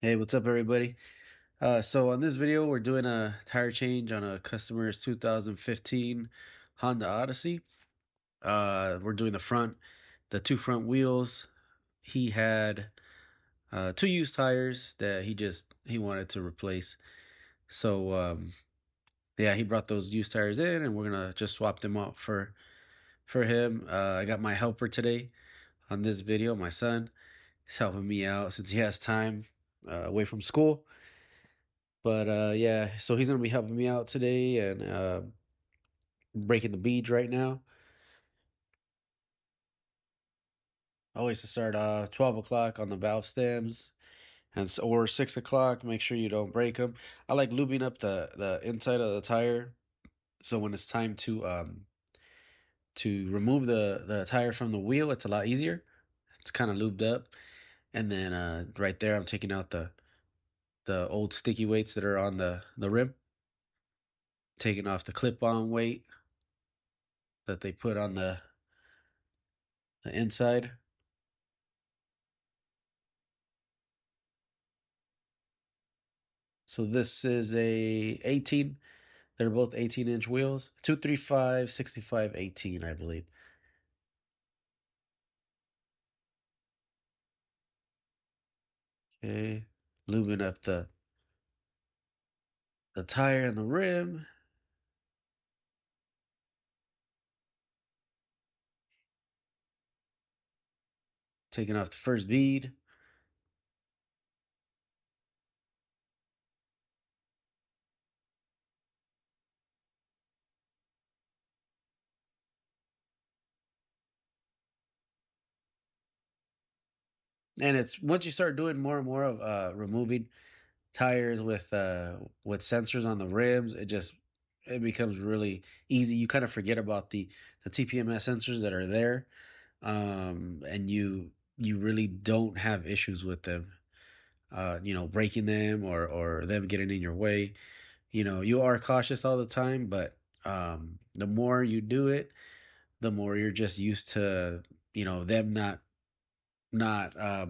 Hey, what's up, everybody? So on this video, we're doing a tire change on a customer's 2015 Honda Odyssey. We're doing the two front wheels. He had two used tires that he wanted to replace. So yeah, he brought those used tires in, and we're gonna just swap them out for him. I got my helper today on this video. My son is helping me out since he has time away from school. But yeah, so he's gonna be helping me out today and breaking the beads right now. Always to start 12 o'clock on the valve stems or 6 o'clock. Make sure you don't break them. I like lubing up the inside of the tire, so when it's time to remove the tire from the wheel, it's a lot easier. It's kind of lubed up, and then right there, I'm taking out the old sticky weights that are on the rim, taking off the clip-on weight that they put on the inside. So this is a 18. They're both 18-inch wheels. 235, 65, 18, I believe. Okay. Lubing up the tire and the rim. Taking off the first bead. And it's once you start doing more and more of removing tires with sensors on the rims, it becomes really easy. You kind of forget about the TPMS sensors that are there. And you really don't have issues with them. Breaking them or them getting in your way. You are cautious all the time, but the more you do it, the more you're just used to, them not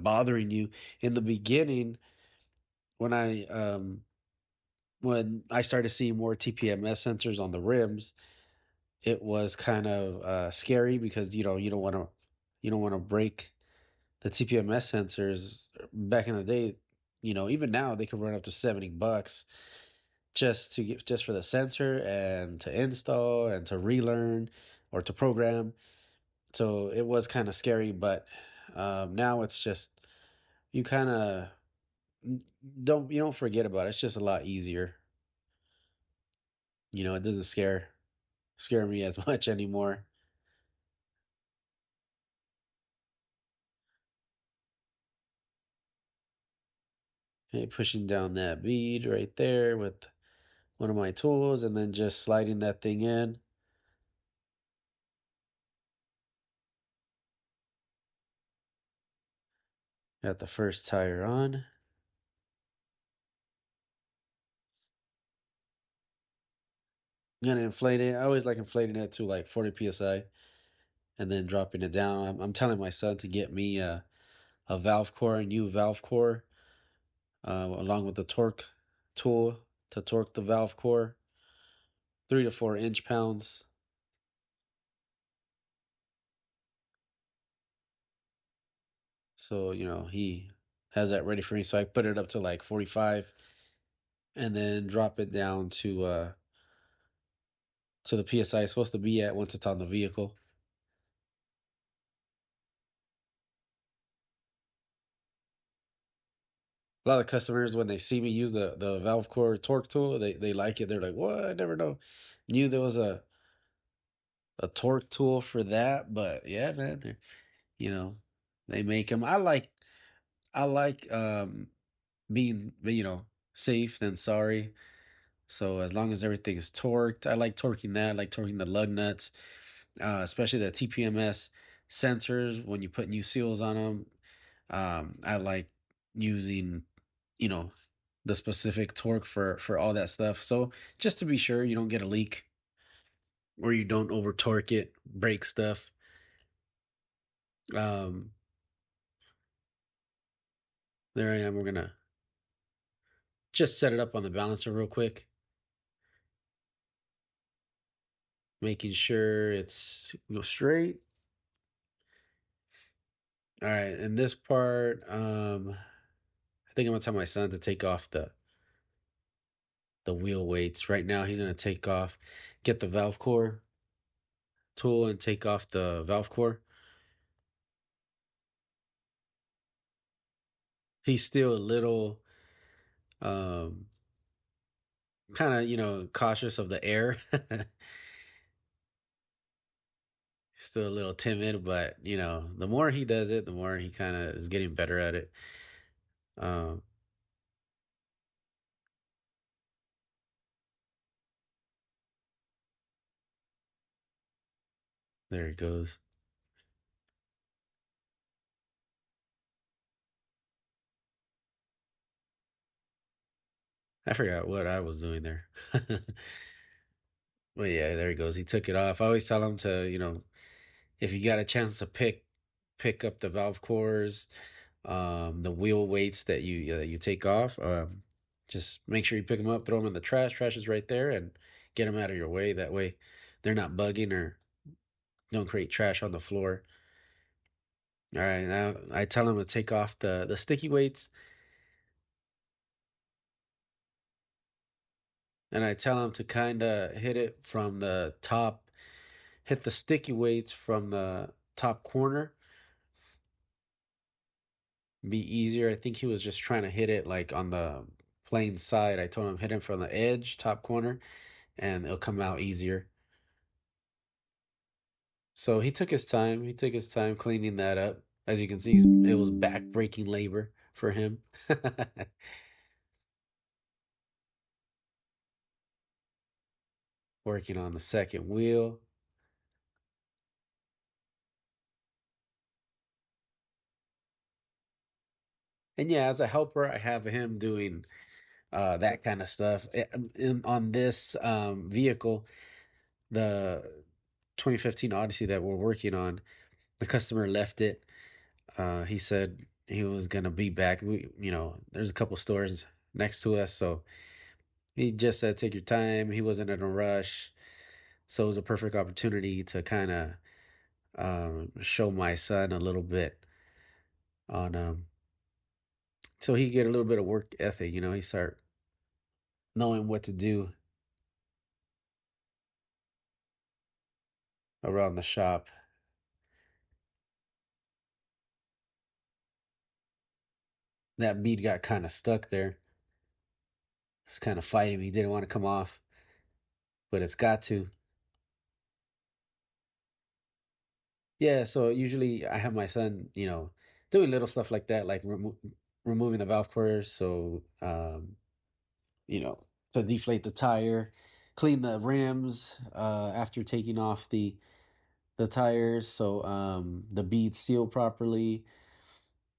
bothering you. In the beginning, when I um, when I started seeing more TPMS sensors on the rims, it was kind of scary because you don't want to break the TPMS sensors. Back in the day, even now they could run up to $70 just for the sensor and to install and to relearn or to program. So it was kind of scary, but now it's just you kind of don't forget about it. It's just a lot easier. It doesn't scare me as much anymore. Okay, pushing down that bead right there with one of my tools and then just sliding that thing in. Got the first tire on. I'm gonna inflate it. I always like inflating it to like 40 psi and then dropping it down. I'm telling my son to get me a valve core, a new valve core, along with the torque tool to torque the valve core, 3 to 4 inch pounds. So, he has that ready for me. So I put it up to like 45 and then drop it down to the PSI it's supposed to be at once it's on the vehicle. A lot of customers, when they see me use the valve core torque tool, they like it. They're like, "What? I never knew there was a torque tool for that." But yeah, man, you know, they make them. I like being safe than sorry. So as long as everything is torqued, I like torquing that. I like torquing the lug nuts, especially the TPMS sensors when you put new seals on them. I like using, you know, the specific torque for all that stuff. So just to be sure you don't get a leak or you don't over torque it, break stuff. Um, there I am. We're gonna Just set it up on the balancer real quick, making sure it's straight. All right, and this part, I think I'm gonna tell my son to take off the wheel weights. Right now, he's gonna take off, get the valve core tool and take off the valve core. He's still a little, um, kind of, cautious of the air. Still a little timid, but the more he does it, the more he kind of is getting better at it. Um, there he goes. I forgot what I was doing there. Well, yeah, there he goes. He took it off. I always tell him to, if you got a chance to pick up the valve cores, the wheel weights that you take off, just make sure you pick them up, throw them in the trash. Trash is right there, and get them out of your way. That way, they're not bugging or don't create trash on the floor. All right, now I tell him to take off the sticky weights, and I tell him to kind of hit it from the top, hit the sticky weights from the top corner. Be easier. I think he was just trying to hit it like on the plain side. I told him hit him from the edge, top corner, and it'll come out easier. So he took his time. He took his time cleaning that up. As you can see, it was back-breaking labor for him. Working on the second wheel. And yeah, as a helper, I have him doing that kind of stuff. On this vehicle, the 2015 Odyssey that we're working on, the customer left it. He said he was gonna be back. There's a couple stores next to us, so he just said, "Take your time." He wasn't in a rush, so it was a perfect opportunity to kind of show my son a little bit on, so he get a little bit of work ethic. He start knowing what to do around the shop. That bead got kind of stuck there. It's kind of fighting me. He didn't want to come off, but it's got to. Yeah, so usually I have my son, doing little stuff like that, like removing the valve covers, so you know, to deflate the tire, clean the rims after taking off the tires, so the beads seal properly.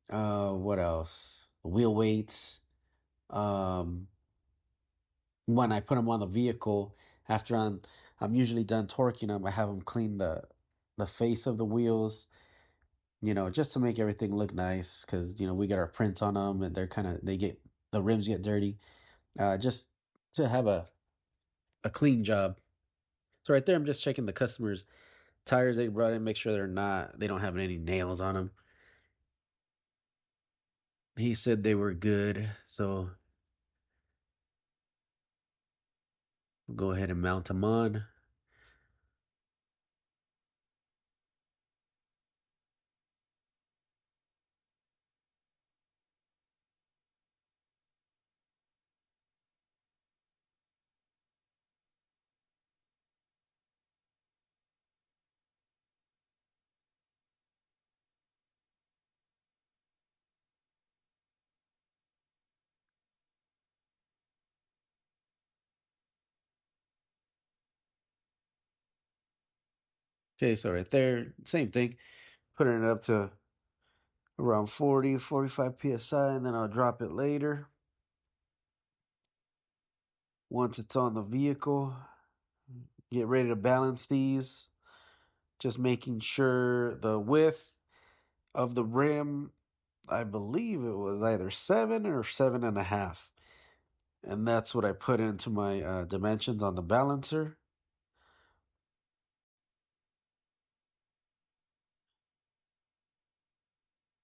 What else? Wheel weights. Um, when I put them on the vehicle, after I'm usually done torquing them, I have them clean the face of the wheels, just to make everything look nice, because we get our prints on them, and the rims get dirty. Just to have a clean job. So right there, I'm just checking the customers' tires they brought in, make sure they don't have any nails on them. He said they were good, so we'll go ahead and mount them on. Okay, so right there, same thing. Putting it up to around 40, 45 psi, and then I'll drop it later. Once it's on the vehicle, get ready to balance these. Just making sure the width of the rim, I believe it was either 7 or 7.5. and that's what I put into my dimensions on the balancer.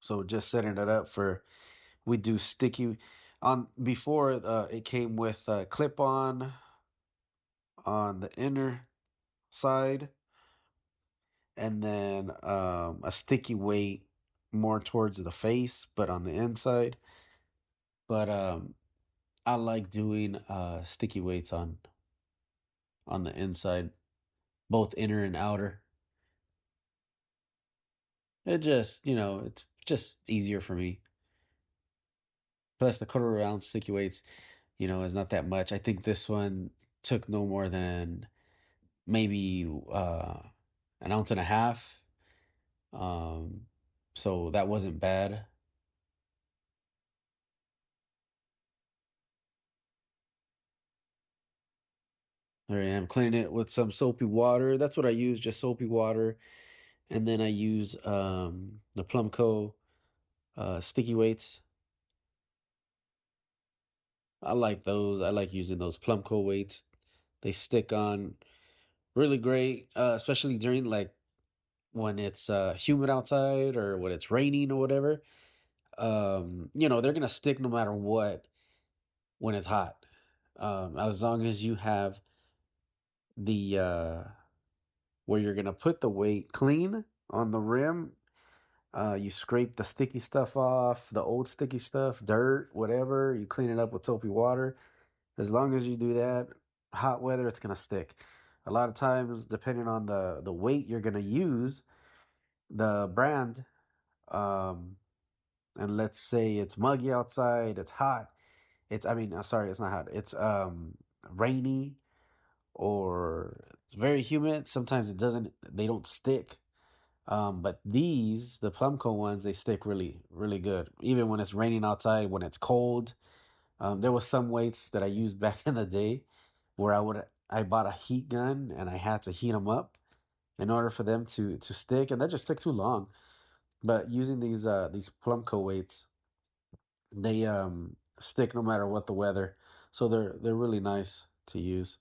So just setting it up for we do sticky on before it came with clip on the inner side and then a sticky weight more towards the face but on the inside. But I like doing sticky weights on the inside, both inner and outer. It just, it's just easier for me. Plus, the quarter round sticky weights, is not that much. I think this one took no more than maybe an ounce and a half. Um, so that wasn't bad. There I am cleaning it with some soapy water. That's what I use, just soapy water. And then I use the Plumco sticky weights. I like those. I like using those Plumco weights. They stick on really great, especially during like when it's humid outside or when it's raining or whatever. They're gonna stick no matter what when it's hot. As long as you have the where you're gonna put the weight clean on the rim, you scrape the sticky stuff off, the old sticky stuff, dirt, whatever. You clean it up with soapy water. As long as you do that, hot weather, it's gonna stick. A lot of times, depending on the weight you're gonna use, the brand, um, and let's say it's muggy outside, it's hot. I mean, sorry, it's not hot. It's rainy or it's very humid. Sometimes they don't stick. But the Plumco ones, they stick really, really good. Even when it's raining outside, when it's cold. There was some weights that I used back in the day where I bought a heat gun and I had to heat them up in order for them to stick, and that just took too long. But using these Plumco weights, they stick no matter what the weather, so they're really nice to use.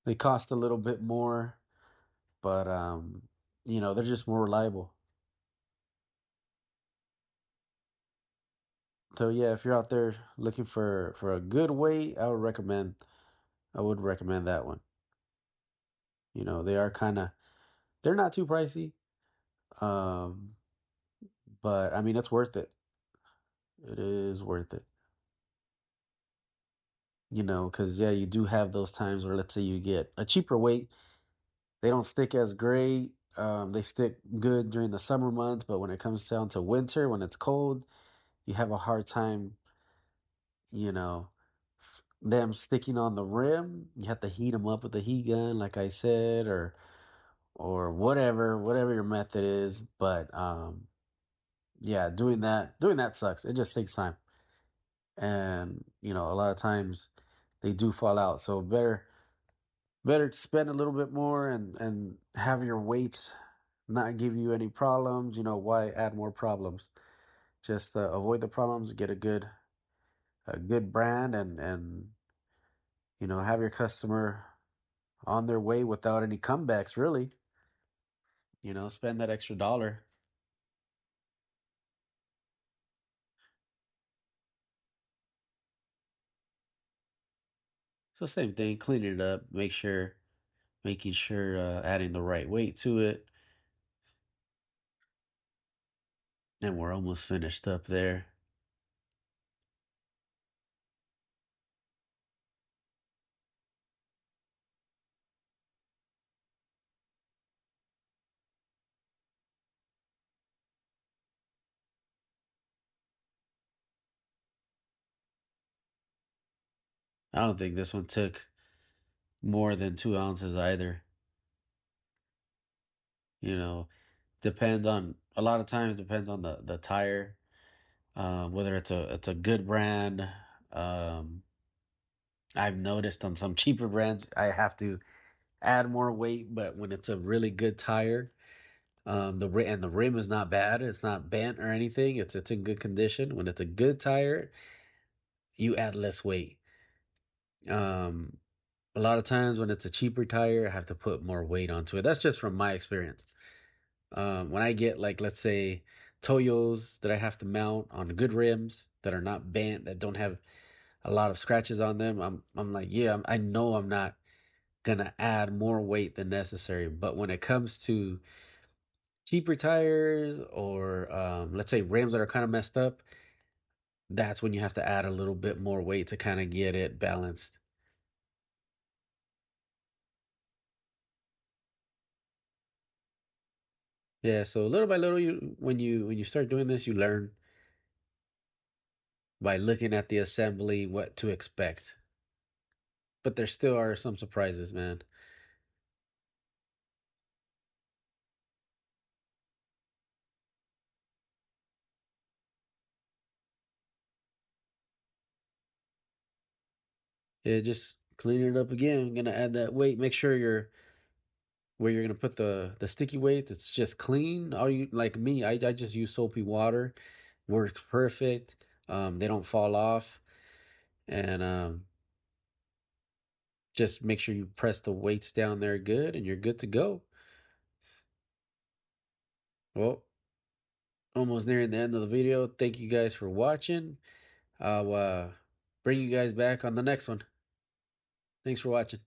They cost a little bit more, but they're just more reliable. So yeah, if you're out there looking for a good weight, I would recommend that one. They are they're not too pricey. Um, but I mean it's worth it. It is worth it. Because yeah, you do have those times where let's say you get a cheaper weight, they don't stick as great. They stick good during the summer months, but when it comes down to winter, when it's cold, you have a hard time, you know, them sticking on the rim. You have to heat them up with the heat gun, like I said, or whatever your method is. But yeah, doing that sucks. It just takes time, and a lot of times they do fall out. So better to spend a little bit more and have your weights not give you any problems. Why add more problems? Just avoid the problems, get a good brand, and have your customer on their way without any comebacks. Really, spend that extra dollar. So same thing, cleaning it up, making sure adding the right weight to it, and we're almost finished up there. I don't think this one took more than 2 ounces either. You know, depends on a lot of times depends on the tire, whether it's a good brand. Um, I've noticed on some cheaper brands I have to add more weight, but when it's a really good tire, and the rim is not bad, it's not bent or anything. It's in good condition. When it's a good tire, you add less weight. Um, a lot of times when it's a cheaper tire, I have to put more weight onto it. That's just from my experience. When I get like, let's say, Toyos that I have to mount on good rims that are not bent, that don't have a lot of scratches on them, I'm like, yeah, I know I'm not gonna add more weight than necessary. But when it comes to cheaper tires or let's say rims that are kind of messed up, that's when you have to add a little bit more weight to kind of get it balanced. Yeah, so little by little, you when you start doing this, you learn by looking at the assembly what to expect. But there still are some surprises, man. Yeah, just clean it up again. Gonna add that weight. Make sure you're where you're gonna put the sticky weight. It's just clean. All you like me, I just use soapy water. Works perfect. They don't fall off, and just make sure you press the weights down there good, and you're good to go. Well, almost nearing the end of the video. Thank you guys for watching. I'll bring you guys back on the next one. Thanks for watching.